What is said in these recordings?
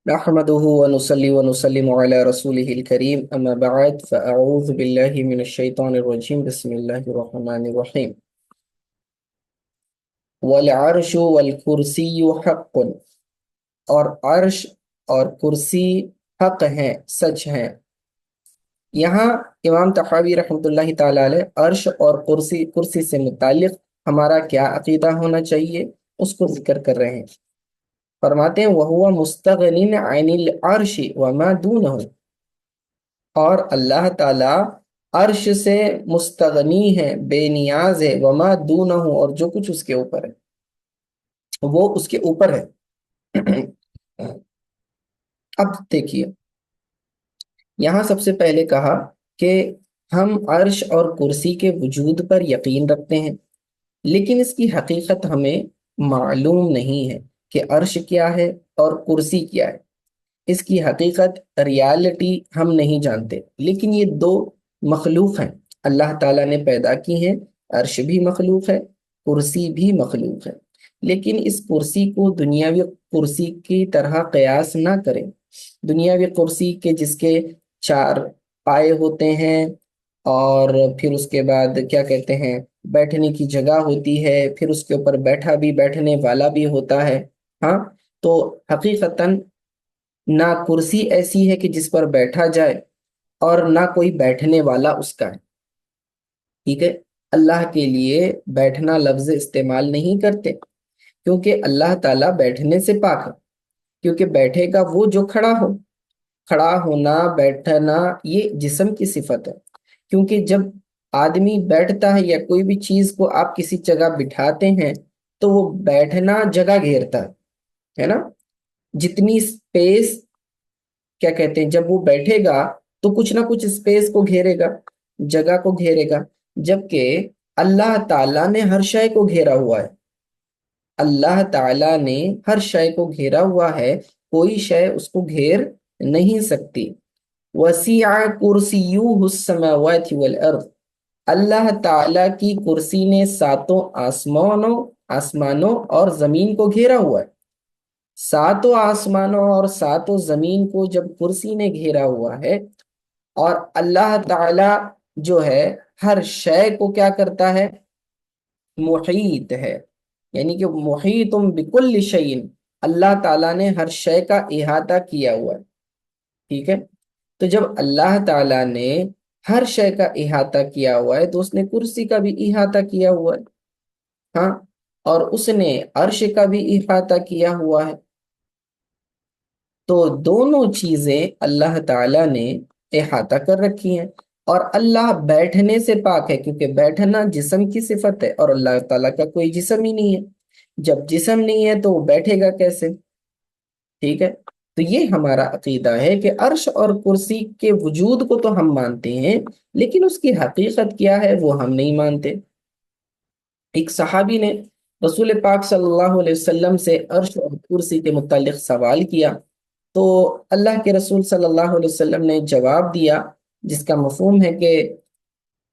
نحمده ونصلي ونسلم على رسوله الكريم أما بعد فأعوذ بالله من الشيطان الرجيم بسم الله الرحمن الرحيم والعرش والكرسي حق اور عرش اور کرسی حق ہیں، سچ ہیں۔ یہاں امام طحاوی رحمۃ اللہ تعالی علیہ عرش اور کرسی سے متعلق ہمارا کیا عقیدہ ہونا چاہیے اس کو ذکر کر رہے ہیں۔ فرماتے ہیں وَهُوَ مُسْتَغْنٍ عَنِ الْعَرْشِ وَمَا دُونَهُ، اور اللہ تعالیٰ عرش سے مستغنی ہے، بے نیاز ہے، وما دونہ، اور جو کچھ اس کے اوپر ہے وہ اس کے اوپر ہے۔ اب دیکھیے، یہاں سب سے پہلے کہا کہ ہم عرش اور کرسی کے وجود پر یقین رکھتے ہیں، لیکن اس کی حقیقت ہمیں معلوم نہیں ہے کہ عرش کیا ہے اور کرسی کیا ہے۔ اس کی حقیقت، ریالٹی ہم نہیں جانتے، لیکن یہ دو مخلوق ہیں، اللہ تعالیٰ نے پیدا کی ہیں۔ عرش بھی مخلوق ہے، کرسی بھی مخلوق ہے، لیکن اس کرسی کو دنیاوی کرسی کی طرح قیاس نہ کریں۔ دنیاوی کرسی کے جس کے 4 پائے ہوتے ہیں، اور پھر اس کے بعد کیا کہتے ہیں، بیٹھنے کی جگہ ہوتی ہے، پھر اس کے اوپر بیٹھنے والا بھی ہوتا ہے۔ ہاں، تو حقیقتاً نہ کرسی ایسی ہے کہ جس پر بیٹھا جائے، اور نہ کوئی بیٹھنے والا اس کا ہے۔ ٹھیک ہے، اللہ کے لیے بیٹھنا لفظ استعمال نہیں کرتے، کیونکہ اللہ تعالیٰ بیٹھنے سے پاک ہے، کیونکہ بیٹھے گا وہ جو کھڑا ہو۔ کھڑا ہونا، بیٹھنا، یہ جسم کی صفت ہے، کیونکہ جب آدمی بیٹھتا ہے یا کوئی بھی چیز کو آپ کسی جگہ بٹھاتے ہیں تو وہ بیٹھنا جگہ گھیرتا ہے نا۔ جتنی اسپیس، کیا کہتے ہیں، جب وہ بیٹھے گا تو کچھ نہ کچھ اسپیس کو گھیرے گا، جگہ کو گھیرے گا، جبکہ اللہ تعالیٰ نے ہر شے کو گھیرا ہوا ہے۔ اللہ تعالیٰ نے ہر شے کو گھیرا ہوا ہے، کوئی شے اس کو گھیر نہیں سکتی۔ وسیع کرسیہ السماوات والارض، اللہ تعالیٰ کی کرسی نے ساتوں آسمانوں اور زمین کو گھیرا ہوا ہے۔ ساتوں آسمانوں اور ساتوں زمین کو جب کرسی نے گھیرا ہوا ہے، اور اللہ تعالیٰ جو ہے ہر شے کو کیا کرتا ہے، محیط ہے، یعنی کہ محیط بکل شیء، اللہ تعالیٰ نے ہر شے کا احاطہ کیا ہوا ہے۔ ٹھیک ہے، تو جب اللہ تعالیٰ نے ہر شے کا احاطہ کیا ہوا ہے تو اس نے کرسی کا بھی احاطہ کیا ہوا ہے۔ ہاں، اور اس نے عرش کا بھی احاطہ کیا ہوا ہے۔ تو دونوں چیزیں اللہ تعالیٰ نے احاطہ کر رکھی ہیں، اور اللہ بیٹھنے سے پاک ہے، کیونکہ بیٹھنا جسم کی صفت ہے، اور اللہ تعالیٰ کا کوئی جسم ہی نہیں ہے۔ جب جسم نہیں ہے تو وہ بیٹھے گا کیسے؟ ٹھیک ہے، تو یہ ہمارا عقیدہ ہے کہ عرش اور کرسی کے وجود کو تو ہم مانتے ہیں، لیکن اس کی حقیقت کیا ہے وہ ہم نہیں مانتے۔ ایک صحابی نے رسول پاک صلی اللہ علیہ وسلم سے عرش اور کرسی کے متعلق سوال کیا، تو اللہ کے رسول صلی اللہ علیہ وسلم نے جواب دیا، جس کا مفہوم ہے کہ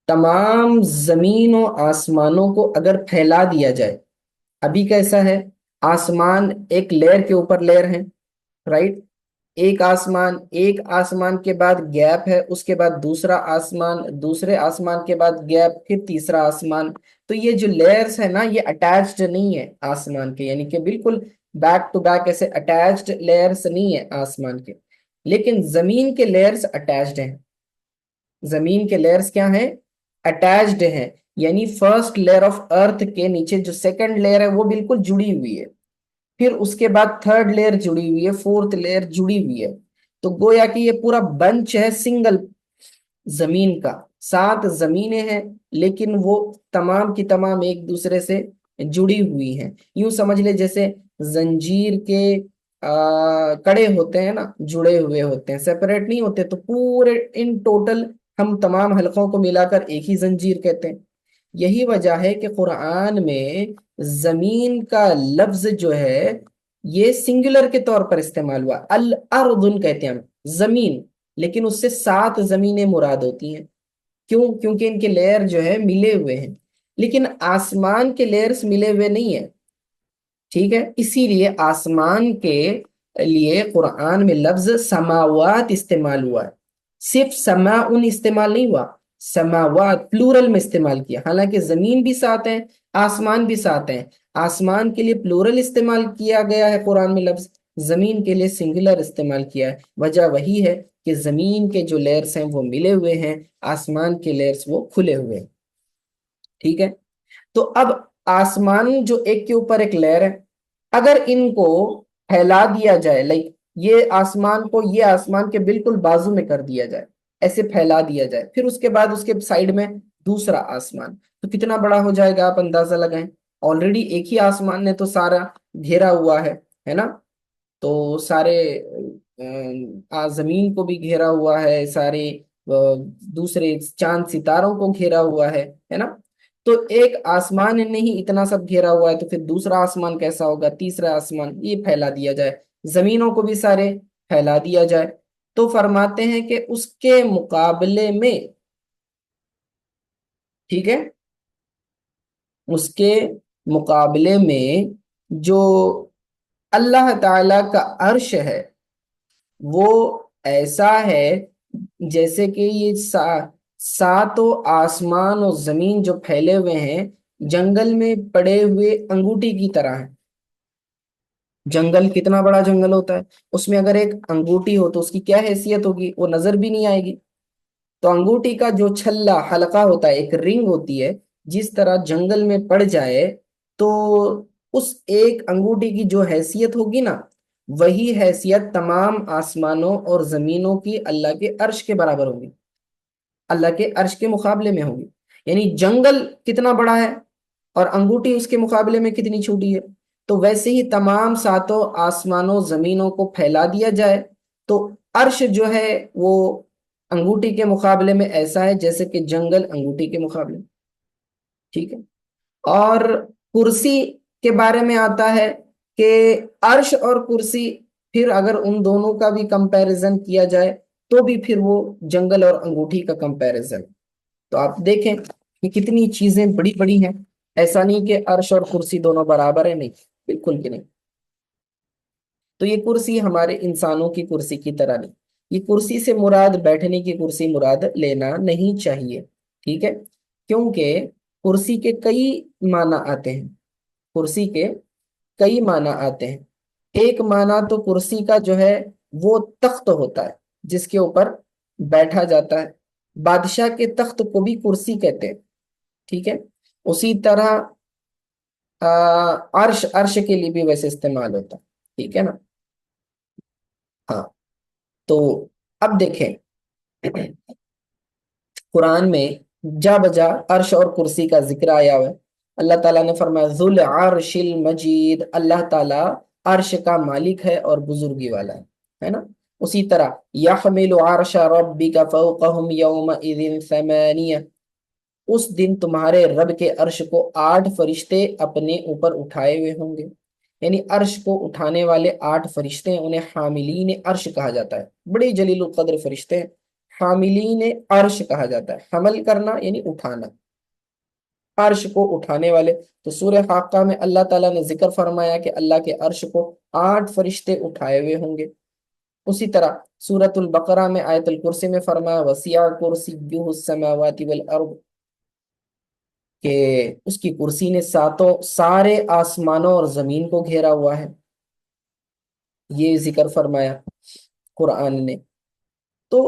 تمام زمین و آسمانوں کو اگر پھیلا دیا جائے، ابھی کیسا ہے، آسمان ایک لیئر کے اوپر لیئر ہے، رائٹ، ایک آسمان کے بعد گیپ ہے، اس کے بعد دوسرا آسمان، دوسرے آسمان کے بعد گیپ، پھر تیسرا آسمان۔ تو یہ جو لیئرز ہے نا، یہ اٹیچڈ نہیں ہے آسمان کے، یعنی کہ بالکل بیک ٹو بیک ایسے اٹیچڈ لیئرز نہیں ہے آسمان کے، لیکن زمین کے لیئرز اٹیچڈ ہیں۔ زمین کے لیئرز کیا ہیں؟ اٹیچڈ ہیں، یعنی فرسٹ لیئر آف ارتھ کے نیچے جو سیکنڈ لیئر ہے وہ بالکل جڑی ہوئی ہے، پھر اس کے بعد تھرڈ لیئر جڑی ہوئی ہے، فورتھ لیئر جڑی ہوئی ہے۔ تو گویا کہ یہ پورا بنچ ہے سنگل زمین کا، 7 زمینیں ہیں، لیکن وہ تمام کی تمام ایک دوسرے سے جڑی ہوئی ہیں۔ یوں سمجھ لے جیسے زنجیر کے کڑے ہوتے ہیں نا، جڑے ہوئے ہوتے ہیں، سیپریٹ نہیں ہوتے، تو پورے ان ٹوٹل ہم تمام حلقوں کو ملا کر ایک ہی زنجیر کہتے ہیں۔ یہی وجہ ہے کہ قرآن میں زمین کا لفظ جو ہے یہ سنگولر کے طور پر استعمال ہوا، الارض کہتے ہیں ہم زمین، لیکن اس سے 7 زمینیں مراد ہوتی ہیں۔ کیوں؟ کیونکہ ان کے لیئر جو ہے ملے ہوئے ہیں، لیکن آسمان کے لیئرز ملے ہوئے نہیں ہیں۔ ٹھیک ہے، اسی لیے آسمان کے لیے قرآن میں لفظ سماوات استعمال ہوا ہے، صرف سماعن استعمال نہیں ہوا، سماوات پلورل میں استعمال کیا، حالانکہ زمین بھی ساتھ ہیں، آسمان بھی ساتھ ہیں، آسمان کے لیے پلورل استعمال کیا گیا ہے قرآن میں لفظ، زمین کے لیے سنگولر استعمال کیا ہے۔ وجہ وہی ہے کہ زمین کے جو لیئرز ہیں وہ ملے ہوئے ہیں، آسمان کے لیئرز وہ کھلے ہوئے ہیں، ٹھیک ہے؟ تو اب آسمان جو ایک کے اوپر ایک لیئر ہے، اگر ان کو پھیلا دیا جائے، لائک یہ آسمان کے بالکل بازو میں کر دیا جائے، ایسے پھیلا دیا جائے، پھر اس کے بعد اس کے سائڈ میں دوسرا آسمان، تو کتنا بڑا ہو جائے گا آپ اندازہ لگائیں۔ آلریڈی ایک ہی آسمان نے تو سارا گھیرا ہوا ہے نا، تو سارے زمین کو بھی گھیرا ہوا ہے، سارے دوسرے چاند ستاروں کو گھیرا ہوا ہے نا، تو ایک آسمان نے ہی اتنا سب گھیرا ہوا ہے، تو پھر دوسرا آسمان کیسا ہوگا، تیسرا آسمان، یہ پھیلا دیا جائے، زمینوں کو بھی سارے پھیلا دیا جائے، تو فرماتے ہیں کہ اس کے مقابلے میں، ٹھیک ہے، اس کے مقابلے میں جو اللہ تعالی کا عرش ہے وہ ایسا ہے جیسے کہ یہ ساتوں آسمان اور زمین جو پھیلے ہوئے ہیں جنگل میں پڑے ہوئے انگوٹھی کی طرح ہے۔ جنگل کتنا بڑا جنگل ہوتا ہے، اس میں اگر ایک انگوٹھی ہو تو اس کی کیا حیثیت ہوگی، وہ نظر بھی نہیں آئے گی۔ تو انگوٹھی کا جو چھلا حلقہ ہوتا ہے، ایک رنگ ہوتی ہے، جس طرح جنگل میں پڑ جائے تو اس ایک انگوٹھی کی جو حیثیت ہوگی نا، وہی حیثیت تمام آسمانوں اور زمینوں کی اللہ کے عرش کے برابر ہوگی، اللہ کے عرش کے مقابلے میں ہوگی۔ یعنی جنگل کتنا بڑا ہے اور انگوٹھی اس کے مقابلے میں کتنی چھوٹی ہے، تو ویسے ہی تمام ساتوں آسمانوں زمینوں کو پھیلا دیا جائے تو عرش جو ہے وہ انگوٹھی کے مقابلے میں ایسا ہے جیسے کہ جنگل انگوٹھی کے مقابلے میں، ٹھیک ہے۔ اور کرسی کے بارے میں آتا ہے کہ عرش اور کرسی، پھر اگر ان دونوں کا بھی کمپیریزن کیا جائے تو بھی پھر وہ جنگل اور انگوٹھی کا کمپیریزن۔ تو آپ دیکھیں کہ کتنی چیزیں بڑی بڑی ہیں، ایسا نہیں کہ عرش اور کرسی دونوں برابر ہیں، نہیں، بالکل کہ نہیں۔ تو یہ کرسی ہمارے انسانوں کی کرسی کی طرح نہیں، یہ کرسی سے مراد بیٹھنے کی کرسی مراد لینا نہیں چاہیے، ٹھیک ہے، کیونکہ کرسی کے کئی معنی آتے ہیں، کرسی کے کئی معنی آتے ہیں۔ ایک معنی تو کرسی کا جو ہے وہ تخت ہوتا ہے جس کے اوپر بیٹھا جاتا ہے، بادشاہ کے تخت کو بھی کرسی کہتے ہیں، ٹھیک ہے۔ اسی طرح عرش کے لیے بھی ویسے استعمال ہوتا ہے، ٹھیک ہے نا، ہاں۔ تو اب دیکھیں قرآن میں جا بجا عرش اور کرسی کا ذکر آیا ہوا ہے۔ اللہ تعالیٰ نے فرمایا ذو العرش المجید، اللہ تعالیٰ عرش کا مالک ہے اور بزرگی والا ہے نا۔ اسی طرح یحمل عرش ربک فوقہم یومئذ ثمانیہ، اس دن تمہارے رب کے عرش کو 8 فرشتے اپنے اوپر اٹھائے ہوئے ہوں گے، یعنی عرش کو اٹھانے والے 8 فرشتے ہیں، انہیں حاملین عرش کہا جاتا ہے، بڑے جلیل القدر فرشتے ہیں، حاملین عرش کہا جاتا ہے، حمل کرنا یعنی اٹھانا، عرش کو اٹھانے والے۔ تو سورہ حاقہ میں اللہ تعالیٰ نے ذکر فرمایا کہ اللہ کے عرش کو 8 فرشتے اٹھائے ہوئے ہوں گے۔ اسی طرح سورۃ البقرہ میں آیت الکرسی میں فرمایا وسیع کرسیہ السماوات والارض، کہ اس کی کرسی نے سارے آسمانوں اور زمین کو گھیرا ہوا ہے، یہ ذکر فرمایا قرآن نے۔ تو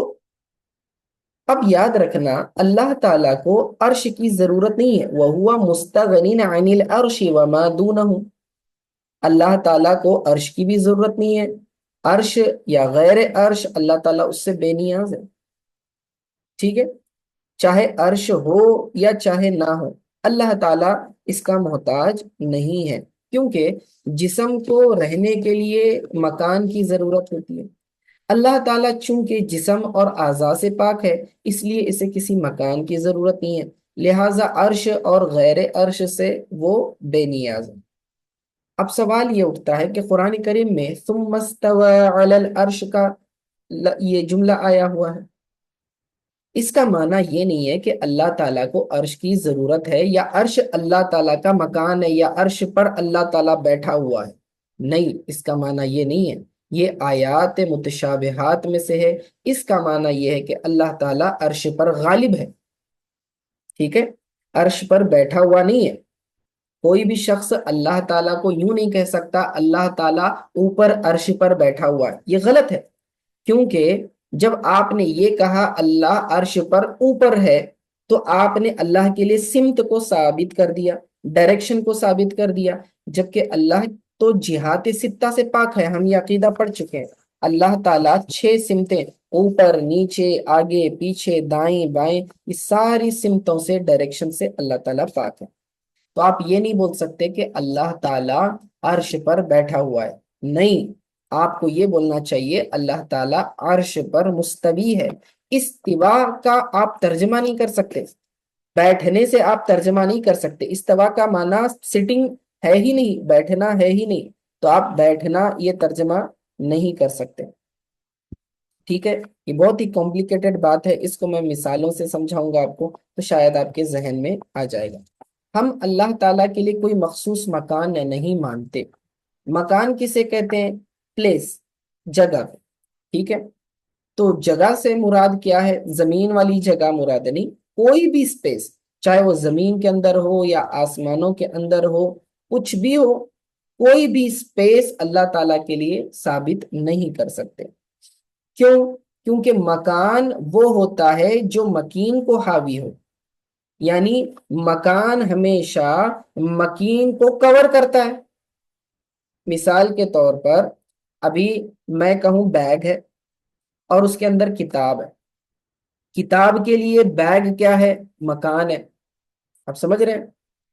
اب یاد رکھنا اللہ تعالیٰ کو عرش کی ضرورت نہیں ہے، وَهُوَ مُسْتَغْنٍ عَنِ الْعَرْشِ وَمَا دُونَهُ، اللہ تعالیٰ کو عرش کی بھی ضرورت نہیں ہے، عرش یا غیر عرش اللہ تعالیٰ اس سے بے نیاز ہے، ٹھیک ہے، چاہے عرش ہو یا چاہے نہ ہو، اللہ تعالیٰ اس کا محتاج نہیں ہے، کیونکہ جسم کو رہنے کے لیے مکان کی ضرورت ہوتی ہے، اللہ تعالیٰ چونکہ جسم اور اعضاء سے پاک ہے اس لیے اسے کسی مکان کی ضرورت نہیں ہے، لہٰذا عرش اور غیر عرش سے وہ بے نیاز ہے۔ اب سوال یہ اٹھتا ہے کہ قرآن کریم میں ثم استوى علی العرش کا یہ جملہ آیا ہوا ہے، اس کا معنی یہ نہیں ہے کہ اللہ تعالیٰ کو عرش کی ضرورت ہے یا عرش اللہ تعالیٰ کا مکان ہے یا عرش پر اللہ تعالیٰ بیٹھا ہوا ہے، نہیں، اس کا معنی یہ نہیں ہے۔ یہ آیات متشابہات میں سے ہے۔ اس کا معنی یہ ہے کہ اللہ تعالیٰ عرش پر غالب ہے، ٹھیک ہے، عرش پر بیٹھا ہوا نہیں ہے۔ کوئی بھی شخص اللہ تعالیٰ کو یوں نہیں کہہ سکتا اللہ تعالیٰ اوپر عرش پر بیٹھا ہوا ہے، یہ غلط ہے۔ کیونکہ جب آپ نے یہ کہا اللہ عرش پر اوپر ہے تو آپ نے اللہ کے لیے سمت کو ثابت کر دیا، ڈائریکشن کو ثابت کر دیا، جبکہ اللہ تو جہات ستہ سے پاک ہے۔ ہم یہ عقیدہ پڑھ چکے ہیں، اللہ تعالیٰ 6 سمتیں، اوپر نیچے آگے پیچھے دائیں بائیں، اس ساری سمتوں سے ڈائریکشن سے اللہ تعالیٰ پاک ہے۔ تو آپ یہ نہیں بول سکتے کہ اللہ تعالیٰ عرش پر بیٹھا ہوا ہے، نہیں، آپ کو یہ بولنا چاہیے اللہ تعالیٰ عرش پر مستوی ہے۔ استوا کا آپ ترجمہ نہیں کر سکتے، بیٹھنے سے آپ ترجمہ نہیں کر سکتے۔ استوا کا معنی سٹنگ ہے ہی نہیں، بیٹھنا ہے ہی نہیں، تو آپ بیٹھنا یہ ترجمہ نہیں کر سکتے، ٹھیک ہے۔ یہ بہت ہی کمپلیکیٹڈ بات ہے، اس کو میں مثالوں سے سمجھاؤں گا آپ کو تو شاید آپ کے ذہن میں آ جائے گا۔ ہم اللہ تعالیٰ کے لیے کوئی مخصوص مکان نہیں مانتے۔ مکان کسے کہتے ہیں؟ پلیس، جگہ، ٹھیک ہے۔ تو جگہ سے مراد کیا ہے؟ زمین والی جگہ مراد نہیں، کوئی بھی اسپیس، چاہے وہ زمین کے اندر ہو یا آسمانوں کے اندر ہو، کچھ بھی ہو، کوئی بھی اسپیس اللہ تعالیٰ کے لیے ثابت نہیں کر سکتے۔ کیوں؟ کیونکہ مکان وہ ہوتا ہے جو مکین کو حاوی ہو، یعنی مکان ہمیشہ مکین کو کور کرتا ہے۔ مثال کے طور پر ابھی میں کہوں بیگ ہے اور اس کے اندر کتاب ہے، کتاب کے لیے بیگ کیا ہے؟ مکان ہے۔ آپ سمجھ رہے ہیں؟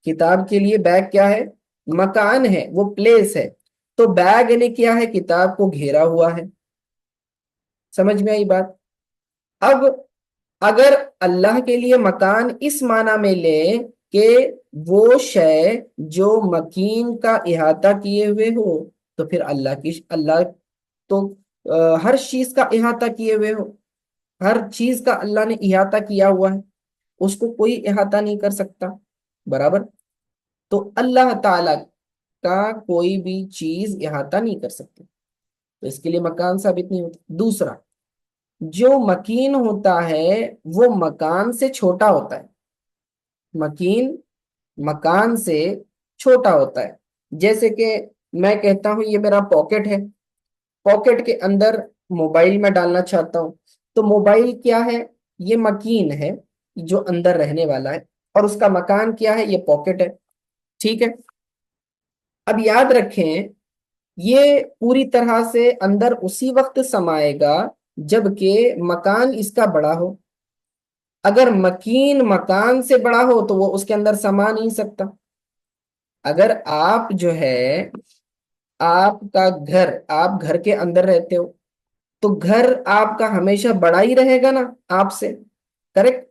کتاب کے لیے بیگ کیا ہے؟ مکان ہے، وہ پلیس ہے۔ تو بیگ نے کیا ہے؟ کتاب کو گھیرا ہوا ہے۔ سمجھ میں آئی بات؟ اب اگر اللہ کے لیے مکان اس معنی میں لے کہ وہ شے جو مکین کا احاطہ کیے ہوئے ہو، تو پھر اللہ تو ہر چیز کا احاطہ کیے ہوئے ہو، ہر چیز کا اللہ نے احاطہ کیا ہوا ہے، اس کو کوئی احاطہ نہیں کر سکتا، برابر؟ تو اللہ تعالی کا کوئی بھی چیز احاطہ نہیں کر سکتی، تو اس کے لیے مکان ثابت نہیں ہوتا۔ دوسرا، جو مکین ہوتا ہے وہ مکان سے چھوٹا ہوتا ہے، مکین مکان سے چھوٹا ہوتا ہے۔ جیسے کہ میں کہتا ہوں یہ میرا پاکٹ ہے، پاکٹ کے اندر موبائل میں ڈالنا چاہتا ہوں، تو موبائل کیا ہے؟ یہ مکین ہے جو اندر رہنے والا ہے، اور اس کا مکان کیا ہے؟ یہ پاکٹ ہے، ٹھیک ہے۔ اب یاد رکھیں یہ پوری طرح سے اندر اسی وقت سمائے گا جبکہ مکان اس کا بڑا ہو۔ اگر مکین مکان سے بڑا ہو تو وہ اس کے اندر سما نہیں سکتا۔ اگر آپ جو ہے آپ کا گھر، آپ گھر کے اندر رہتے ہو تو گھر آپ کا ہمیشہ بڑا ہی رہے گا نا آپ سے، کریکٹ؟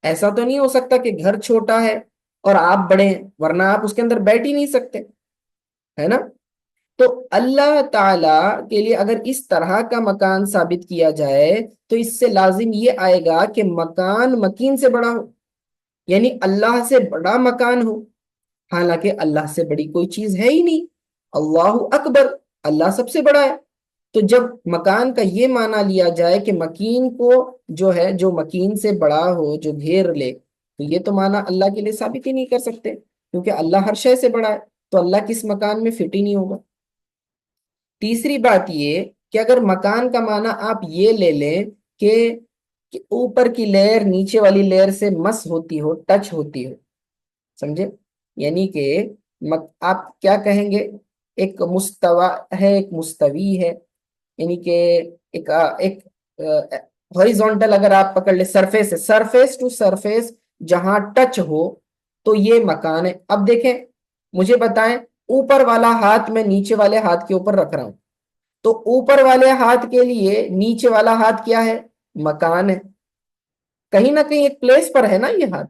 ایسا تو نہیں ہو سکتا کہ گھر چھوٹا ہے اور آپ بڑے ہیں، ورنہ آپ اس کے اندر بیٹھ ہی نہیں سکتے، ہے نا؟ تو اللہ تعالیٰ کے لیے اگر اس طرح کا مکان ثابت کیا جائے تو اس سے لازم یہ آئے گا کہ مکان مکین سے بڑا ہو، یعنی اللہ سے بڑا مکان ہو، حالانکہ اللہ سے بڑی کوئی چیز ہے ہی نہیں۔ اللہ اکبر، اللہ سب سے بڑا ہے۔ تو جب مکان کا یہ معنی لیا جائے کہ مکین کو جو ہے، جو مکین سے بڑا ہو، جو گھیر لے، تو یہ تو معنی اللہ کے لیے ثابت ہی نہیں کر سکتے، کیونکہ اللہ ہر شے سے بڑا ہے، تو اللہ کس مکان میں فٹ ہی نہیں ہوگا۔ تیسری بات یہ کہ اگر مکان کا معنی آپ یہ لے لیں کہ اوپر کی لیئر نیچے والی لیئر سے مس ہوتی ہو، ٹچ ہوتی ہو، سمجھے؟ یعنی کہ آپ کیا کہیں گے؟ ایک مستوی ہے، ایک مستوی ہے، یعنی کہ ایک ہاریزونٹل اگر آپ پکڑ لیں، سرفیس ہے، سرفیس ٹو سرفیس جہاں ٹچ ہو تو یہ مکان ہے۔ اب دیکھیں، مجھے بتائیں، اوپر والا ہاتھ میں نیچے والے ہاتھ کے اوپر رکھ رہا ہوں، تو اوپر والے ہاتھ کے لیے نیچے والا ہاتھ کیا ہے؟ مکان ہے، کہیں نہ کہیں ایک پلیس پر ہے نا یہ ہاتھ،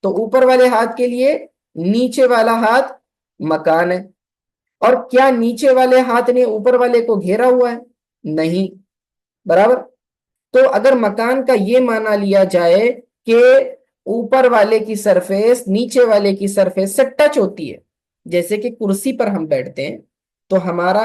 تو اوپر والے ہاتھ کے لیے نیچے والا ہاتھ مکان ہے۔ اور کیا نیچے والے ہاتھ نے اوپر والے کو گھیرا ہوا ہے؟ نہیں، برابر؟ تو اگر مکان کا یہ معنی لیا جائے کہ اوپر والے کی سرفیس نیچے والے کی سرفیس سے ٹچ ہوتی ہے، جیسے کہ کرسی پر ہم بیٹھتے ہیں تو ہمارا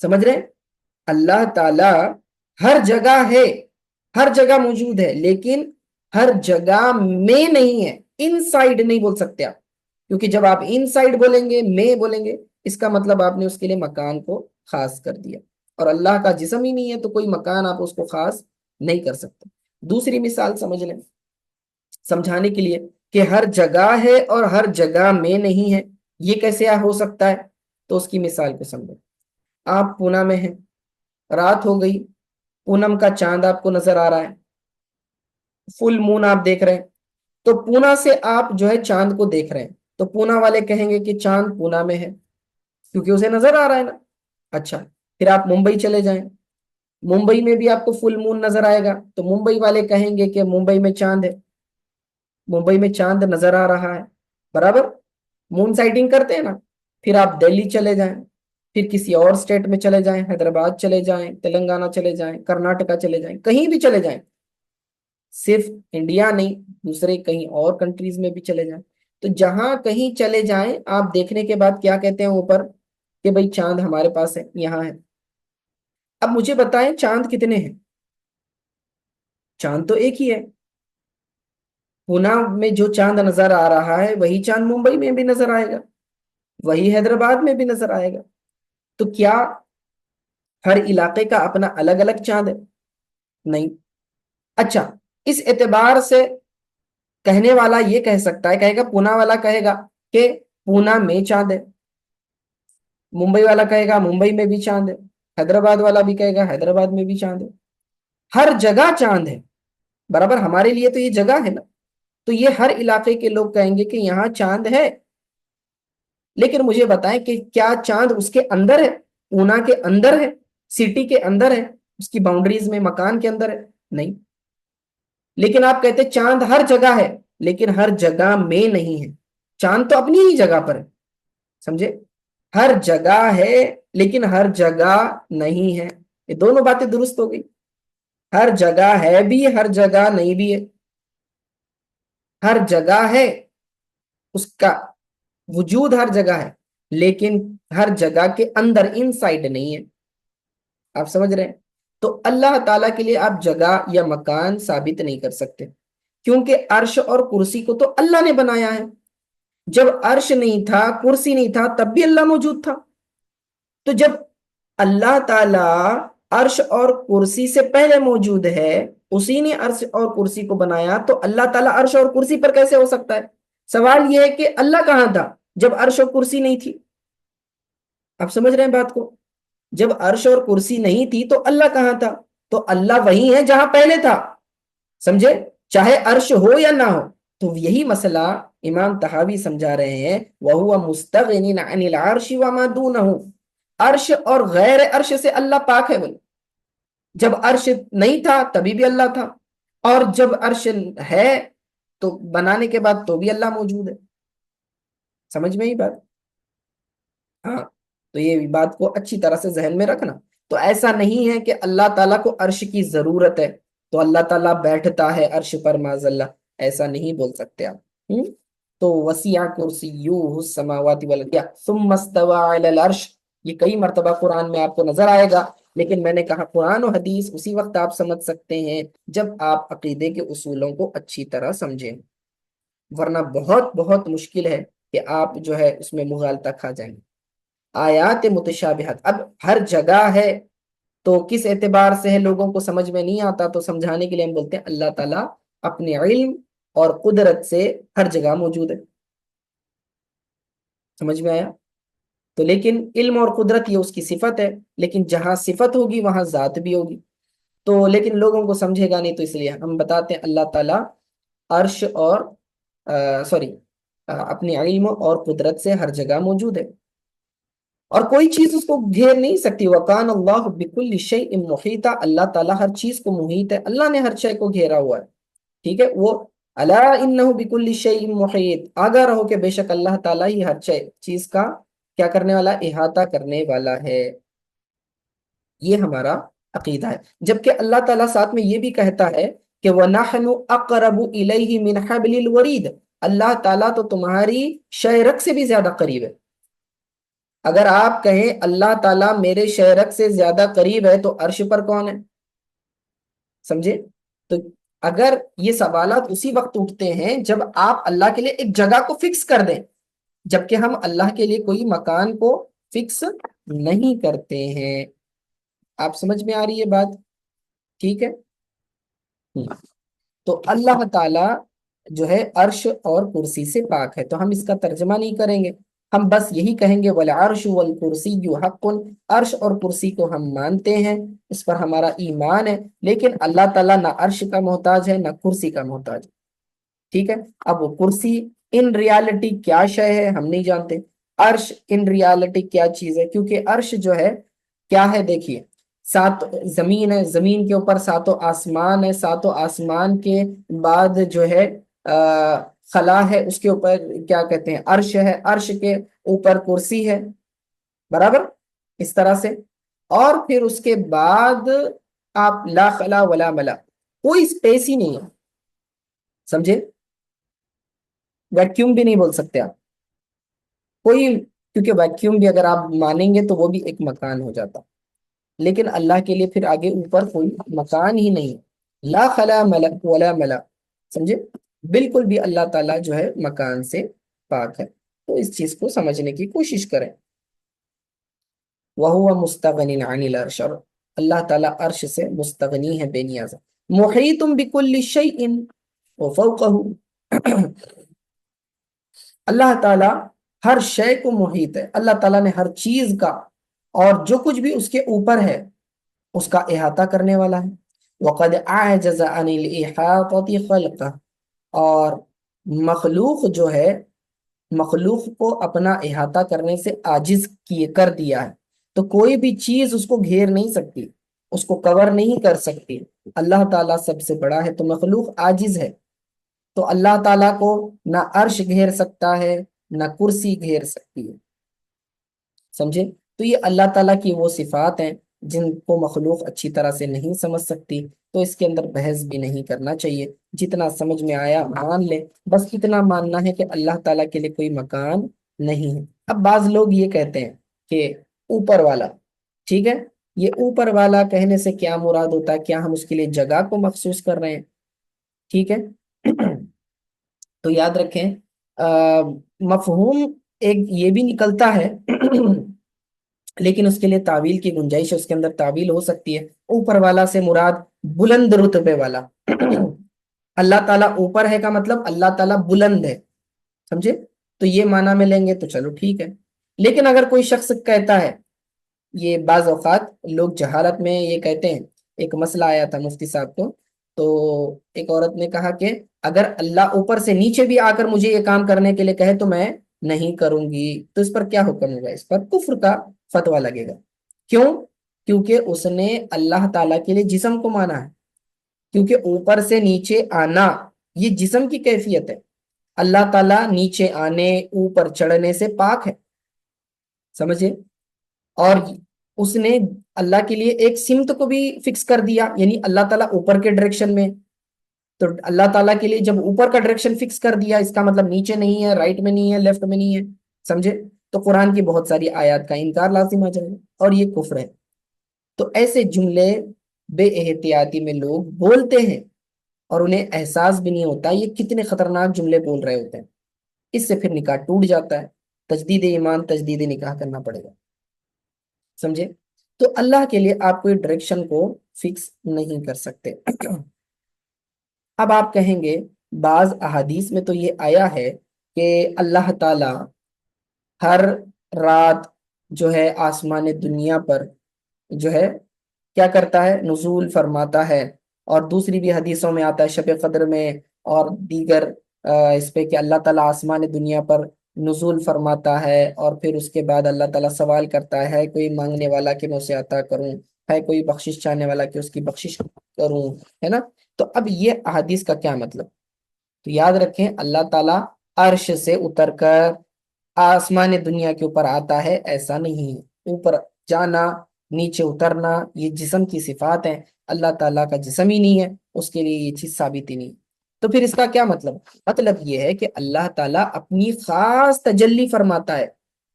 سمجھ رہے ہیں؟ اللہ تعالی ہر جگہ ہے، ہر جگہ موجود ہے، لیکن ہر جگہ میں نہیں ہے، ان سائڈ نہیں بول سکتے آپ، کیونکہ جب آپ ان سائڈ بولیں گے، میں بولیں گے، اس کا مطلب آپ نے اس کے لیے مکان کو خاص کر دیا، اور اللہ کا جسم ہی نہیں ہے تو کوئی مکان آپ اس کو خاص نہیں کر سکتے۔ دوسری مثال سمجھ لیں سمجھانے کے لیے کہ ہر جگہ ہے اور ہر جگہ میں نہیں ہے، یہ کیسے ہو سکتا ہے؟ تو اس کی مثال کو سمجھیں۔ آپ پونا میں ہیں، رات ہو گئی، پونم کا چاند آپ کو نظر آ رہا ہے، فل مون آپ دیکھ رہے ہیں، تو پونا سے آپ جو ہے چاند کو دیکھ رہے ہیں، تو پونا والے کہیں گے کہ چاند پونا میں ہے کیونکہ اسے نظر آ رہا ہے نا۔ اچھا، پھر آپ ممبئی چلے جائیں، ممبئی میں بھی آپ کو فل مون نظر آئے گا، تو ممبئی والے کہیں گے کہ ممبئی میں چاند ہے، ممبئی میں چاند نظر آ رہا ہے، برابر مون سائٹنگ کرتے ہیں نا۔ پھر آپ دہلی چلے جائیں، پھر کسی اور اسٹیٹ میں چلے جائیں، حیدرآباد چلے جائیں، تلنگانہ چلے جائیں، کرناٹکا چلے جائیں، کہیں بھی چلے جائیں، صرف انڈیا نہیں، دوسرے کہیں اور کنٹریز میں بھی چلے جائیں، تو جہاں کہیں چلے جائیں آپ دیکھنے کے بعد کیا کہتے ہیں اوپر کہ بھئی چاند ہمارے پاس ہے، یہاں ہے۔ اب مجھے بتائیں چاند کتنے ہیں؟ چاند تو ایک ہی ہے، پونا میں جو چاند نظر آ رہا ہے وہی چاند ممبئی میں بھی نظر آئے گا، وہی حیدرآباد میں بھی نظر آئے گا، تو کیا ہر علاقے کا اپنا الگ الگ چاند ہے؟ نہیں۔ اچھا، اس اعتبار سے کہنے والا یہ کہہ سکتا ہے، کہے گا پونا والا کہے گا کہ پونا میں چاند ہے، ممبئی والا کہے گا ممبئی میں بھی چاند ہے، حیدرآباد والا بھی کہے گا حیدرآباد میں بھی چاند ہے، ہر جگہ چاند ہے، برابر ہمارے لیے تو یہ جگہ ہے نا، تو یہ ہر علاقے کے لوگ کہیں گے کہ یہاں چاند ہے، لیکن مجھے بتائیں کہ کیا چاند اس کے اندر ہے؟ پونا کے اندر ہے، سٹی کے اندر ہے، اس کی باؤنڈریز میں، مکان کے اندر ہے؟ نہیں۔ لیکن آپ کہتے چاند ہر جگہ ہے، لیکن ہر جگہ میں نہیں ہے، چاند تو اپنی ہی جگہ پر ہے، سمجھے؟ ہر جگہ ہے لیکن ہر جگہ نہیں ہے، یہ دونوں باتیں درست ہو گئی، ہر جگہ ہے بھی، ہر جگہ نہیں بھی ہے، ہر جگہ ہے، اس کا وجود ہر جگہ ہے، لیکن ہر جگہ کے اندر، ان سائڈ نہیں ہے، آپ سمجھ رہے ہیں؟ تو اللہ تعالیٰ کے لیے آپ جگہ یا مکان ثابت نہیں کر سکتے، کیونکہ عرش اور کرسی کو تو اللہ نے بنایا ہے، جب عرش نہیں تھا، کرسی نہیں تھا، تب بھی اللہ موجود تھا، تو جب اللہ تعالیٰ عرش اور کرسی سے پہلے موجود ہے، اسی نے عرش اور کرسی کو بنایا، تو اللہ تعالیٰ عرش اور کرسی پر کیسے ہو سکتا ہے؟ سوال یہ ہے کہ اللہ کہاں تھا جب عرش اور کرسی نہیں تھی؟ آپ سمجھ رہے ہیں بات کو؟ جب عرش اور کرسی نہیں تھی تو اللہ کہاں تھا؟ تو اللہ وہی ہے جہاں پہلے تھا، سمجھے؟ چاہے عرش ہو یا نہ ہو، تو یہی مسئلہ امام طحاوی سمجھا رہے ہیں، وَهُوَ مُسْتَغْنٍ عَنِ الْعَرْشِ وَمَا دُونَهُ، عرش اور غیر عرش سے اللہ پاک ہے، بولے جب عرش نہیں تھا تبھی بھی اللہ تھا، اور جب عرش ہے تو بنانے کے بعد تو بھی اللہ موجود ہے، سمجھ میں ہی بات؟ ہاں، تو یہ بات کو اچھی طرح سے ذہن میں رکھنا، تو ایسا نہیں ہے کہ اللہ تعالیٰ کو عرش کی ضرورت ہے تو اللہ تعالیٰ بیٹھتا ہے عرش پر، معاذ اللہ، ایسا نہیں بول سکتے آپ۔ تو وسیع کرسیہ السماوات والارض ثم استوى علی العرش، یہ کئی مرتبہ قرآن میں آپ کو نظر آئے گا، لیکن میں نے کہا قرآن و حدیث اسی وقت آپ سمجھ سکتے ہیں جب آپ عقیدے کے اصولوں کو اچھی طرح سمجھیں، ورنہ بہت بہت مشکل ہے کہ آپ جو ہے اس میں مغالطہ کھا جائیں گے۔ آیات متشابہات، اب ہر جگہ ہے تو کس اعتبار سے ہے لوگوں کو سمجھ میں نہیں آتا، تو سمجھانے کے لیے ہم بولتے ہیں اللہ تعالیٰ اپنے علم اور قدرت سے ہر جگہ موجود ہے، سمجھ میں آیا؟ تو لیکن علم اور قدرت یہ اس کی صفت ہے، لیکن جہاں صفت ہوگی وہاں ذات بھی ہوگی، تو لیکن لوگوں کو سمجھے گا نہیں، تو اس لیے ہم بتاتے ہیں اللہ تعالیٰ عرش اور اپنے علم اور قدرت سے ہر جگہ موجود ہے، اور کوئی چیز اس کو گھیر نہیں سکتی، وَقَانَ اللَّهُ بِكُلِّ شَيْءٍ مُحِيطًا، اللہ تعالیٰ ہر چیز کو محیط ہے، اللہ نے ہر شے کو گھیرا ہوا ہے، ٹھیک ہے؟ وہ الا انہ بکل شیء محیط، آگاہ رہو کہ بے شک اللہ تعالیٰ ہی ہر چیز کا کیا کرنے والا، احاطہ کرنے والا ہے، یہ ہمارا عقیدہ ہے۔ جبکہ اللہ تعالیٰ ساتھ میں یہ بھی کہتا ہے کہ وَنَحْنُ أَقْرَبُ إِلَيْهِ مِنْ حَبْلِ الْوَرِيدِ، اللہ تعالیٰ تو تمہاری شہ رگ سے بھی زیادہ قریب ہے، اگر آپ کہیں اللہ تعالیٰ میرے شہرک سے زیادہ قریب ہے تو عرش پر کون ہے؟ سمجھے؟ تو اگر یہ سوالات اسی وقت اٹھتے ہیں جب آپ اللہ کے لیے ایک جگہ کو فکس کر دیں، جبکہ ہم اللہ کے لیے کوئی مکان کو فکس نہیں کرتے ہیں۔ آپ سمجھ میں آ رہی ہے بات؟ ٹھیک ہے۔ تو اللہ تعالی جو ہے عرش اور کرسی سے پاک ہے، تو ہم اس کا ترجمہ نہیں کریں گے، ہم بس یہی کہیں گے والعرش والکرسی حق، عرش اور کرسی کو ہم مانتے ہیں، اس پر ہمارا ایمان ہے، لیکن اللہ تعالیٰ نہ عرش کا محتاج ہے نہ کرسی کا محتاج ہے۔ ٹھیک ہے۔ اب وہ کرسی ان ریالٹی کیا شے ہے ہم نہیں جانتے، عرش ان ریالٹی کیا چیز ہے، کیونکہ عرش جو ہے کیا ہے، دیکھیے سات زمین ہے، زمین کے اوپر ساتوں آسمان ہے، ساتوں آسمان کے بعد جو ہے خلا ہے، اس کے اوپر کیا کہتے ہیں عرش ہے، عرش کے اوپر کرسی ہے، برابر اس طرح سے، اور پھر اس کے بعد آپ لا خلا ولا ملا، کوئی اسپیس ہی نہیں ہے، سمجھے؟ ویکیوم بھی نہیں بول سکتے آپ کوئی، کیونکہ ویکیوم بھی اگر آپ مانیں گے تو وہ بھی ایک مکان ہو جاتا، لیکن اللہ کے لیے پھر آگے اوپر کوئی مکان ہی نہیں، لا خلا ملا ولا ملا، سمجھے؟ بالکل بھی اللہ تعالیٰ جو ہے مکان سے پاک ہے، تو اس چیز کو سمجھنے کی کوشش کریں۔ وَهُوَ مُسْتَغْنٍ عَنِ الْعَرْشِ، اور اللہ تعالیٰ عرش سے مستغنی ہے، بے نیاز ہے۔ مُحِيطٌ بِكُلِّ شَيْءٍ وَفَوْقَهُ، اللہ تعالیٰ ہر شے کو محیط ہے، اللہ تعالیٰ نے ہر چیز کا اور جو کچھ بھی اس کے اوپر ہے اس کا احاطہ کرنے والا ہے۔ وَقَدْ أَعْجَزَ عَنِ الْإِحَاطَةِ خَلْقَهُ، اور مخلوق جو ہے، مخلوق کو اپنا احاطہ کرنے سے عاجز کر دیا ہے، تو کوئی بھی چیز اس کو گھیر نہیں سکتی، اس کو کور نہیں کر سکتی، اللہ تعالیٰ سب سے بڑا ہے، تو مخلوق عاجز ہے، تو اللہ تعالیٰ کو نہ عرش گھیر سکتا ہے نہ کرسی گھیر سکتی ہے، سمجھے؟ تو یہ اللہ تعالیٰ کی وہ صفات ہیں جن کو مخلوق اچھی طرح سے نہیں سمجھ سکتی، تو اس کے اندر بحث بھی نہیں کرنا چاہیے، جتنا سمجھ میں آیا مان لے، بس اتنا ماننا ہے کہ اللہ تعالیٰ کے لیے کوئی مکان نہیں ہے۔ اب بعض لوگ یہ کہتے ہیں کہ اوپر والا، ٹھیک ہے، یہ اوپر والا کہنے سے کیا مراد ہوتا ہے، کیا ہم اس کے لیے جگہ کو مخصوص کر رہے ہیں؟ ٹھیک ہے، تو یاد رکھیں مفہوم ایک یہ بھی نکلتا ہے لیکن اس کے لیے تعویل کی گنجائش ہے، اس کے اندر تعویل ہو سکتی ہے۔ اوپر والا سے مراد بلند رتبے والا اللہ تعالیٰ اوپر ہے کا مطلب اللہ تعالیٰ بلند ہے، سمجھے؟ تو یہ معنی میں لیں گے تو چلو ٹھیک ہے، لیکن اگر کوئی شخص کہتا ہے، یہ بعض اوقات لوگ جہالت میں یہ کہتے ہیں، ایک مسئلہ آیا تھا مفتی صاحب کو، تو ایک عورت نے کہا کہ اگر اللہ اوپر سے نیچے بھی آ کر مجھے یہ کام کرنے کے لیے کہے تو میں نہیں کروں گی، تو اس پر کیا حکم ہوگا؟ اس پر کفر کا فتویٰ لگے گا۔ کیوں؟ کیونکہ اس نے اللہ تعالیٰ کے لیے جسم کو مانا ہے، کیونکہ اوپر سے نیچے آنا یہ جسم کی کیفیت ہے، اللہ تعالیٰ نیچے آنے اوپر چڑھنے سے پاک ہے، سمجھے؟ اور اس نے اللہ کے لیے ایک سمت کو بھی فکس کر دیا، یعنی اللہ تعالیٰ اوپر کے ڈائریکشن میں، تو اللہ تعالیٰ کے لیے جب اوپر کا ڈائریکشن فکس کر دیا، اس کا مطلب نیچے نہیں ہے، رائٹ میں نہیں ہے، لیفٹ میں نہیں ہے، سمجھے؟ تو قرآن کی بہت ساری آیات کا انکار لازم آ جائے گا، اور یہ کفر ہے۔ تو ایسے جملے بے احتیاطی میں لوگ بولتے ہیں اور انہیں احساس بھی نہیں ہوتا یہ کتنے خطرناک جملے بول رہے ہوتے ہیں، اس سے پھر نکاح ٹوٹ جاتا ہے، تجدید ایمان تجدید نکاح کرنا پڑے گا، سمجھے؟ تو اللہ کے لیے آپ کوئی ڈائریکشن کو فکس نہیں کر سکتے۔ اب آپ کہیں گے بعض احادیث میں تو یہ آیا ہے کہ اللہ تعالی ہر رات جو ہے آسمان دنیا پر جو ہے کیا کرتا ہے، نزول فرماتا ہے، اور دوسری بھی حدیثوں میں آتا ہے شب قدر میں اور دیگر اس پہ کہ اللہ تعالیٰ آسمان دنیا پر نزول فرماتا ہے، اور پھر اس کے بعد اللہ تعالیٰ سوال کرتا ہے کوئی مانگنے والا کہ میں اسے عطا کروں، ہے کوئی بخشش چاہنے والا کہ اس کی بخشش کروں، ہے نا؟ تو اب یہ احادیث کا کیا مطلب؟ تو یاد رکھیں اللہ تعالیٰ عرش سے اتر کر آسمان دنیا کے اوپر آتا ہے، ایسا نہیں ہے، اوپر جانا نیچے اترنا یہ جسم کی صفات ہیں، اللہ تعالیٰ کا جسم ہی نہیں ہے، اس کے لیے یہ چیز ثابت ہی نہیں۔ تو پھر اس کا کیا مطلب؟ مطلب یہ ہے کہ اللہ تعالیٰ اپنی خاص تجلی فرماتا ہے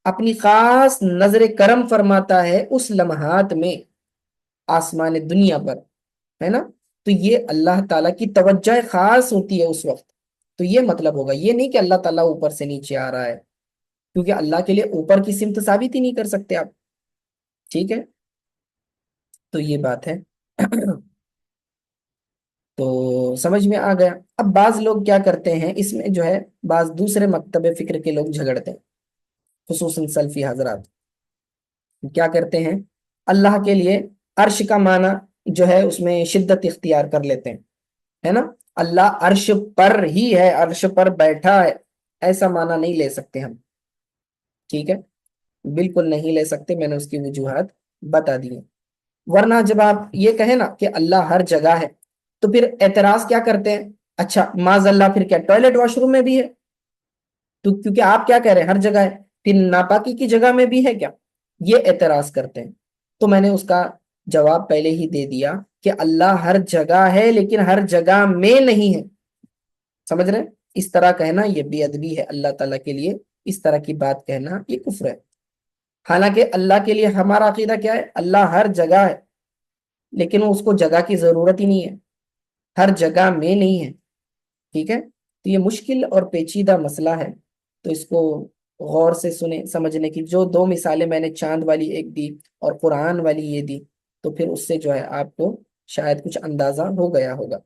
اپنی خاص نظر کرم فرماتا ہے اس لمحات میں آسمان دنیا پر، ہے نا؟ تو یہ اللہ تعالیٰ کی توجہ خاص ہوتی ہے اس وقت، تو یہ مطلب ہوگا، یہ نہیں کہ اللہ تعالیٰ اوپر سے نیچے آ رہا ہے، کیونکہ اللہ کے لیے اوپر کی سمت ثابت ہی نہیں کر سکتے آپ، ٹھیک ہے؟ تو یہ بات ہے۔ تو سمجھ میں آ گیا؟ اب بعض لوگ کیا کرتے ہیں اس میں جو ہے، بعض دوسرے مکتب فکر کے لوگ جھگڑتے ہیں، خصوصاً سلفی حضرات کیا کرتے ہیں، اللہ کے لیے عرش کا معنی جو ہے اس میں شدت اختیار کر لیتے ہیں، ہے نا؟ اللہ عرش پر ہی ہے، عرش پر بیٹھا ہے، ایسا معنی نہیں لے سکتے ہم، ٹھیک ہے؟ بالکل نہیں لے سکتے، میں نے اس کی وجوہات بتا دی ہیں۔ ورنہ جب آپ یہ کہیں نا کہ اللہ ہر جگہ ہے، تو پھر اعتراض کیا کرتے ہیں، اچھا معاذ اللہ پھر کیا ٹوائلٹ واش روم میں بھی ہے؟ تو کیونکہ آپ کیا کہہ رہے ہیں ہر جگہ ہے، پھر ناپاکی کی جگہ میں بھی ہے کیا؟ یہ اعتراض کرتے ہیں۔ تو میں نے اس کا جواب پہلے ہی دے دیا کہ اللہ ہر جگہ ہے لیکن ہر جگہ میں نہیں ہے، سمجھ رہے ہیں؟ اس طرح کہنا یہ بے ادبی ہے اللہ تعالیٰ کے لیے، اس طرح کی بات کہنا یہ کفر ہے۔ حالانکہ اللہ کے لیے ہمارا عقیدہ کیا ہے، اللہ ہر جگہ ہے لیکن اس کو جگہ کی ضرورت ہی نہیں ہے، ہر جگہ میں نہیں ہے، ٹھیک ہے؟ تو یہ مشکل اور پیچیدہ مسئلہ ہے، تو اس کو غور سے سنیں، سمجھنے کی۔ جو دو مثالیں میں نے چاند والی ایک دی اور قرآن والی یہ دی، تو پھر اس سے جو ہے آپ کو شاید کچھ اندازہ ہو گیا ہوگا،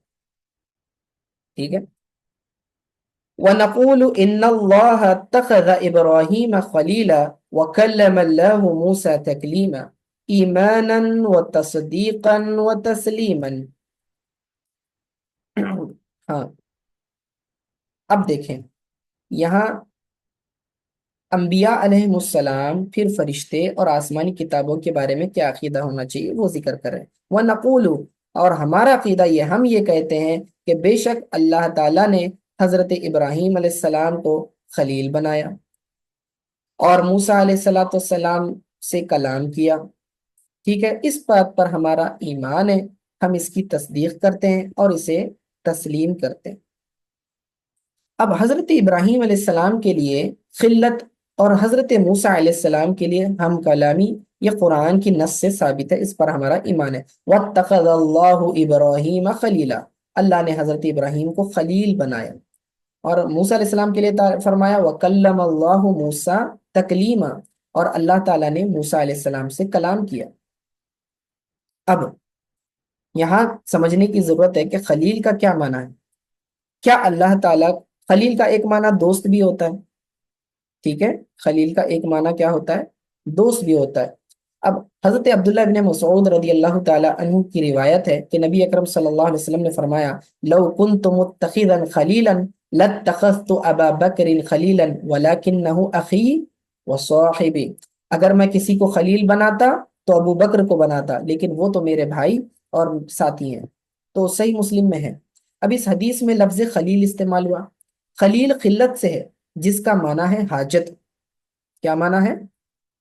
ٹھیک ہے؟ وَنَقُولُ إِنَّ اللَّهَ اتَّخَذَ إِبْرَاهِيمَ خَلِيلًا وَكَلَّمَ اللَّهُ مُوسَى تَكْلِيمًا إِيمَانًا وَتَصْدِيقًا وَتَسْلِيمًا۔ ہاں، اب دیکھیں یہاں انبیاء علیہ السلام، پھر فرشتے اور آسمانی کتابوں کے بارے میں کیا عقیدہ ہونا چاہیے وہ ذکر کریں۔ وَنَقُولُ، اور ہمارا عقیدہ یہ، ہم یہ کہتے ہیں کہ بے شک اللہ تعالیٰ نے حضرت ابراہیم علیہ السلام کو خلیل بنایا اور موسیٰ علیہ السلام سے کلام کیا، ٹھیک ہے؟ اس بات پر ہمارا ایمان ہے، ہم اس کی تصدیق کرتے ہیں اور اسے تسلیم کرتے ہیں۔ اب حضرت ابراہیم علیہ السلام کے لیے خلت اور حضرت موسیٰ علیہ السلام کے لیے ہم کلامی، یہ قرآن کی نص سے ثابت ہے، اس پر ہمارا ایمان ہے۔ وَاتَّخَذَ اللَّهُ إِبْرَاهِيمَ خَلِيلًا، اللہ نے حضرت ابراہیم کو خلیل بنایا، اور موسیٰ علیہ السلام کے لیے فرمایا وَكَلَّمَ اللَّهُ مُوسَى تَكْلِيمًا، اور اللہ تعالیٰ نے موسیٰ علیہ السلام سے کلام کیا۔ اب یہاں سمجھنے کی ضرورت ہے کہ خلیل کا کیا معنی ہے؟ کیا اللہ تعالیٰ، خلیل کا ایک معنی دوست بھی ہوتا ہے، ٹھیک ہے؟ خلیل کا ایک معنی کیا ہوتا ہے؟ دوست بھی ہوتا ہے۔ اب حضرت عبداللہ ابن مسعود رضی اللہ تعالی عنہ کی روایت ہے کہ نبی اکرم صلی اللہ علیہ وسلم نے فرمایا لو كنت متخذا خلیلا لاتخذت ابا بکر خلیلا ولکنہ اخی وصاحبی، اگر میں کسی کو خلیل بناتا تو ابو بکر کو بناتا، لیکن وہ تو میرے بھائی اور ساتھی ہیں۔ تو صحیح مسلم میں ہے۔ اب اس حدیث میں لفظ خلیل استعمال ہوا، خلیل خلت سے ہے جس کا معنی ہے حاجت۔ کیا معنی ہے؟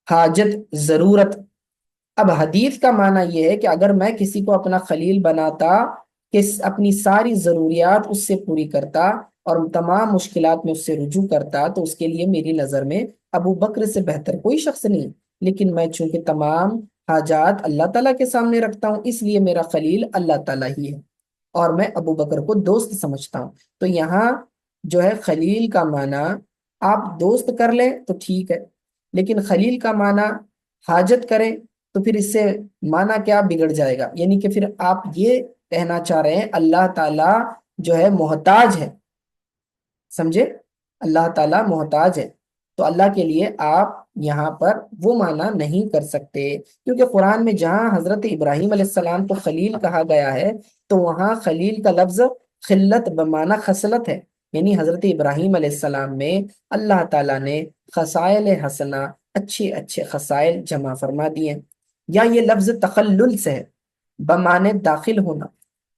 حاجت، ضرورت۔ اب حدیث کا معنی یہ ہے کہ اگر میں کسی کو اپنا خلیل بناتا کہ اپنی ساری ضروریات اس سے پوری کرتا اور تمام مشکلات میں اس سے رجوع کرتا، تو اس کے لیے میری نظر میں ابو بکر سے بہتر کوئی شخص نہیں، لیکن میں چونکہ تمام حاجات اللہ تعالیٰ کے سامنے رکھتا ہوں، اس لیے میرا خلیل اللہ تعالیٰ ہی ہے اور میں ابو بکر کو دوست سمجھتا ہوں۔ تو یہاں جو ہے خلیل کا معنی آپ دوست کر لیں تو ٹھیک ہے، لیکن خلیل کا معنی حاجت کریں تو پھر اس سے معنی کیا بگڑ جائے گا، یعنی کہ پھر آپ یہ کہنا چاہ رہے ہیں اللہ تعالیٰ جو ہے محتاج ہے، سمجھے؟ اللہ تعالیٰ محتاج ہے، تو اللہ کے لیے آپ یہاں پر وہ معنی نہیں کر سکتے، کیونکہ قرآن میں جہاں حضرت ابراہیم علیہ السلام کو خلیل کہا گیا ہے تو وہاں خلیل کا لفظ خلت بمعنی خصلت ہے، یعنی حضرت ابراہیم علیہ السلام میں اللہ تعالیٰ نے خصائل حسنہ، اچھے اچھے خصائل جمع فرما دیے، یا یہ لفظ تخلل سے ہے، بمعنی داخل ہونا۔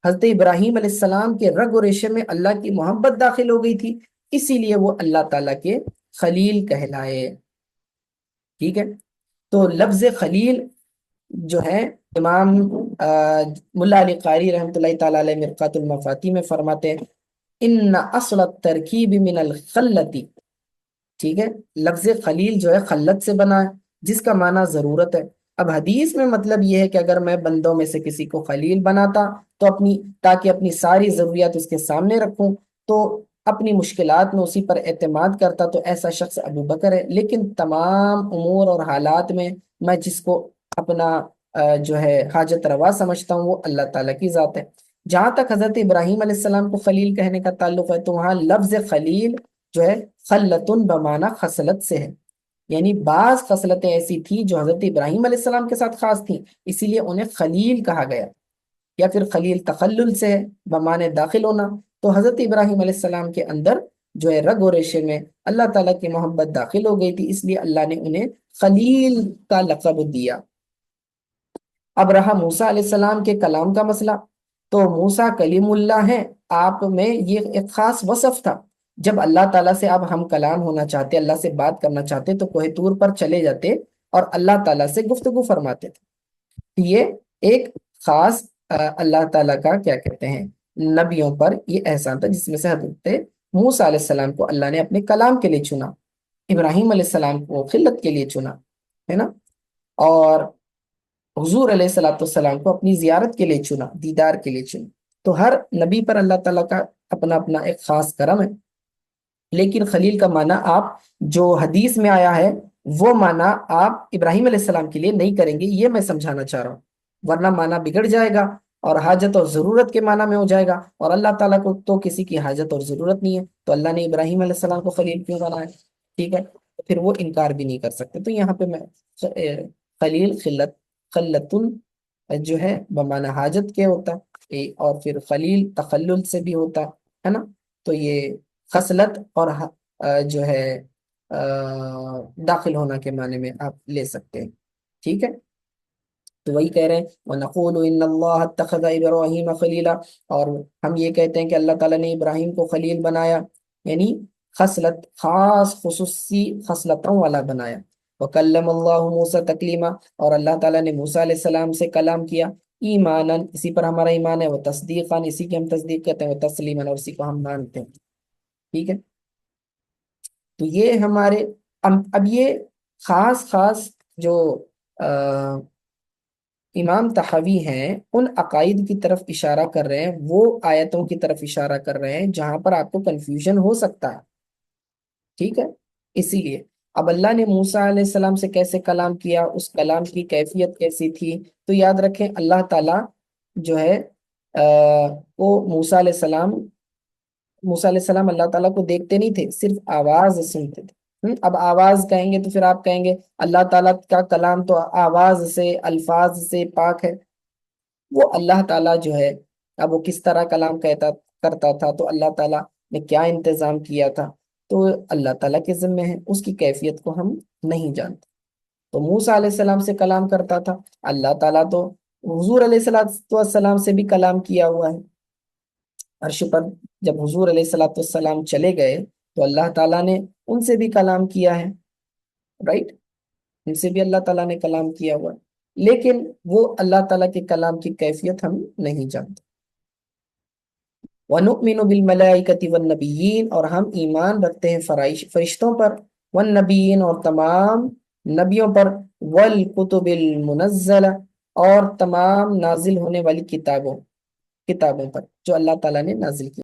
حضرت ابراہیم علیہ السلام کے رگ و ریشے میں اللہ کی محبت داخل ہو گئی تھی، اسی لیے وہ اللہ تعالیٰ کے خلیل کہلائے، ٹھیک ہے؟ تو لفظ خلیل جو ہے امام ملا علی قاری رحمۃ اللہ تعالی علیہ مرقات المفاتیح میں فرماتے ہیں ان اصل الترکیب من الخلتی، ٹھیک ہے، لفظ خلیل جو ہے خلت سے بنا ہے، جس کا معنی ضرورت ہے۔ اب حدیث میں مطلب یہ ہے کہ اگر میں بندوں میں سے کسی کو خلیل بناتا تو تاکہ اپنی ساری ضروریات اس کے سامنے رکھوں، تو اپنی مشکلات میں اسی پر اعتماد کرتا، تو ایسا شخص ابو بکر ہے۔ لیکن تمام امور اور حالات میں جس کو اپنا جو ہے حاجت روا سمجھتا ہوں وہ اللہ تعالیٰ کی ذات ہے۔ جہاں تک حضرت ابراہیم علیہ السلام کو خلیل کہنے کا تعلق ہے، تو وہاں لفظ خلیل جو ہے خلتن بمعنی خصلت سے ہے، یعنی بعض خصلتیں ایسی تھی جو حضرت ابراہیم علیہ السلام کے ساتھ خاص تھیں، اسی لیے انہیں خلیل کہا گیا۔ یا پھر خلیل تخلل سے ہے بمعنی داخل ہونا، تو حضرت ابراہیم علیہ السلام کے اندر جو ہے رگ و ریشے میں اللہ تعالیٰ کی محبت داخل ہو گئی تھی، اس لیے اللہ نے انہیں خلیل کا لقب دیا۔ اب رہا موسیٰ علیہ السلام کے کلام کا مسئلہ، تو موسیٰ کلیم اللہ ہیں، آپ میں یہ ایک خاص وصف تھا۔ جب اللہ تعالیٰ سے اب ہم کلام ہونا چاہتے، اللہ سے بات کرنا چاہتے، تو کوہ طور پر چلے جاتے اور اللہ تعالیٰ سے گفتگو فرماتے تھے۔ یہ ایک خاص اللہ تعالیٰ کا کیا کہتے ہیں نبیوں پر یہ احسان تھا، جس میں سے حضرت موسیٰ علیہ السلام کو اللہ نے اپنے کلام کے لیے چنا، ابراہیم علیہ السلام کو خلت کے لیے چنا، ہے نا، اور حضور علیہ السلام کو اپنی زیارت کے لیے چنا، دیدار کے لیے چنا۔ تو ہر نبی پر اللہ تعالیٰ کا اپنا اپنا ایک خاص کرم ہے، لیکن خلیل کا معنی آپ جو حدیث میں آیا ہے وہ معنی آپ ابراہیم علیہ السلام کے لیے نہیں کریں گے، یہ میں سمجھانا چاہ رہا ہوں، ورنہ معنی بگڑ جائے گا اور حاجت اور ضرورت کے معنی میں ہو جائے گا، اور اللہ تعالیٰ کو تو کسی کی حاجت اور ضرورت نہیں ہے، تو اللہ نے ابراہیم علیہ السلام کو خلیل کیوں بنایا؟ ٹھیک ہے، تو پھر وہ انکار بھی نہیں کر سکتے۔ تو یہاں پہ میں خلیل خلتن جو ہے بمعنی حاجت کے ہوتا ہے، اور پھر خلیل تخلل سے بھی ہوتا ہے نا، تو یہ خصلت اور جو ہے داخل ہونا کے معنی میں آپ لے سکتے ہیں۔ ٹھیک ہے، تو وہی کہہ رہے ہیں وَنَقُولُ إِنَّ اللَّهَ اتَّخَذَ إِبْرَاهِيمَ خَلِيلًا، اور ہم یہ کہتے ہیں کہ اللہ تعالیٰ نے ابراہیم کو خلیل بنایا، یعنی خصلت خاص خصوصی خصلتوں والا بنایا۔ وَكَلَّمَ اللَّهُ مُوسَى تَكْلِيمًا، اور اللہ تعالیٰ نے موسیٰ علیہ السلام سے کلام کیا، ایماناً اسی پر ہمارا ایمان ہے، وہ تصدیقاً اسی کی ہم تصدیق کرتے ہیں، وہ تسلیماً اور اسی کو ہم مانتے ہیں۔ ٹھیک ہے، تو یہ ہمارے اب یہ خاص خاص جو امام تحوی ہیں ان عقائد کی طرف اشارہ کر رہے ہیں، وہ آیتوں کی طرف اشارہ کر رہے ہیں جہاں پر آپ کو کنفیوژن ہو سکتا ہے۔ ٹھیک ہے، اسی لیے اب اللہ نے موسیٰ علیہ السلام سے کیسے کلام کیا، اس کلام کی کیفیت کیسی تھی، تو یاد رکھیں اللہ تعالیٰ جو ہے وہ موسیٰ علیہ السلام اللہ تعالیٰ کو دیکھتے نہیں تھے، صرف آواز سنتے تھے۔ اب آواز کہیں گے تو پھر آپ کہیں گے اللہ تعالیٰ کا کلام تو آواز سے الفاظ سے پاک ہے، وہ اللہ تعالیٰ جو ہے اب وہ کس طرح کلام کرتا تھا، تو اللہ تعالیٰ نے کیا انتظام کیا تھا، تو اللہ تعالیٰ کے ذمہ ہے، اس کی کیفیت کو ہم نہیں جانتے۔ تو موسیٰ علیہ السلام سے کلام کرتا تھا اللہ تعالیٰ، تو حضور علیہ السلام سے بھی کلام کیا ہوا ہے عرش پر۔ جب حضور علیہ السلام چلے گئے تو اللہ تعالیٰ نے ان سے بھی کلام کیا ہے، رائٹ، ان سے بھی اللہ تعالیٰ نے کلام کیا ہوا ہے، لیکن وہ اللہ تعالیٰ کے کلام کی کیفیت ہم نہیں جانتے۔ وَنُؤْمِنُ بِالْمَلَائِكَةِ وَالنَّبِيِّينَ، اور ہم ایمان رکھتے ہیں فرشتوں پر، والنبیین، اور تمام نبیوں پر، والکتب المنزلہ، اور تمام نازل ہونے والی کتابوں پر جو اللہ تعالیٰ نے نازل کی۔